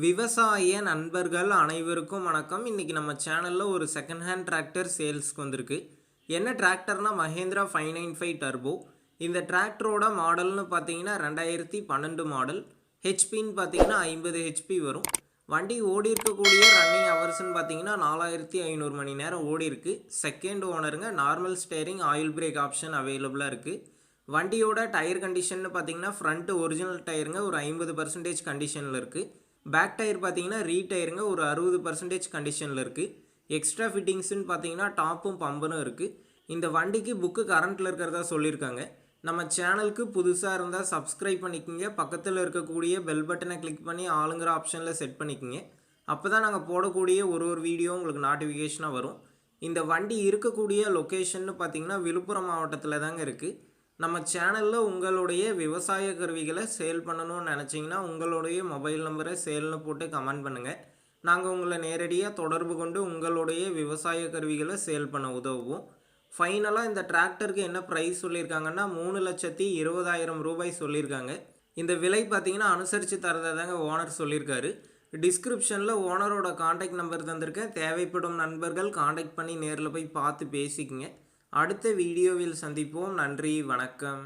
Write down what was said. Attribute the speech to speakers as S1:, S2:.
S1: விவசாய நண்பர்கள் அனைவருக்கும் வணக்கம். இன்றைக்கி நம்ம சேனலில் ஒரு செகண்ட் ஹேண்ட் டிராக்டர் சேல்ஸ்க்கு வந்திருக்கு. என்ன டிராக்டர்னால் மஹேந்திரா 595 டர்போ. இந்த டிராக்டரோட மாடல்னு பார்த்தீங்கன்னா 2012 மாடல். ஹெச்பின்னு பார்த்தீங்கன்னா 50 ஹெச்பி வரும். வண்டி ஓடி இருக்கக்கூடிய ரன்னிங் ஹவர்ஸ்ன்னு பார்த்தீங்கன்னா 4500 மணி நேரம் ஓடி இருக்குது. செகண்ட் ஓனருங்க. Normal steering, oil brake option அவைலபிளாக இருக்குது. வண்டியோட டயர் கண்டிஷன்னு பார்த்தீங்கன்னா ஃப்ரண்ட் ஒரிஜினல் டயருங்க ஒரு 50% கண்டிஷனில் இருக்குது. பேக் டயர் பார்த்தீங்கன்னா ரீடயருங்க ஒரு 60% கண்டிஷனில் இருக்குது. எக்ஸ்ட்ரா ஃபிட்டிங்ஸ்ன்னு பார்த்தீங்கன்னா டாப்பும் பம்பரும் இருக்குது. இந்த வண்டிக்கு புக்கு கரண்ட்டில் இருக்கிறதா சொல்லியிருக்காங்க. நம்ம சேனலுக்கு புதுசாக இருந்தால் சப்ஸ்கிரைப் பண்ணிக்கோங்க. பக்கத்தில் இருக்கக்கூடிய பெல் பட்டனை கிளிக் பண்ணி ஆளுங்கிற ஆப்ஷனில் செட் பண்ணிக்கோங்க. அப்போ தான் நாங்கள் போடக்கூடிய ஒரு வீடியோ உங்களுக்கு நோட்டிஃபிகேஷனாக வரும். இந்த வண்டி இருக்கக்கூடிய லொக்கேஷன்னு பார்த்தீங்கன்னா விழுப்புரம் மாவட்டத்தில் தாங்க இருக்குது. நம்ம சேனலில் உங்களுடைய விவசாய கருவிகளை சேல் பண்ணணும்னு நினச்சிங்கன்னா உங்களுடைய மொபைல் நம்பரை சேல்னு போட்டு கமெண்ட் பண்ணுங்கள். நாங்கள் உங்களை நேரடியாக தொடர்பு கொண்டு உங்களுடைய விவசாய கருவிகளை சேல் பண்ண உதவுவோம். ஃபைனலாக இந்த டிராக்டருக்கு என்ன ப்ரைஸ் சொல்லியிருக்காங்கன்னா 3,20,000 ரூபாய் சொல்லியிருக்காங்க. இந்த விலை பார்த்தீங்கன்னா அனுசரித்து தரதை தாங்க ஓனர் சொல்லியிருக்காரு. டிஸ்கிரிப்ஷனில் ஓனரோட காண்டாக்ட் நம்பர் தந்திருக்கேன். தேவைப்படும் நண்பர்கள் காண்டாக்ட் பண்ணி நேரில் போய் பார்த்து பேசிக்கங்க. அடுத்த வீடியோவில் சந்திப்போம். நன்றி, வணக்கம்.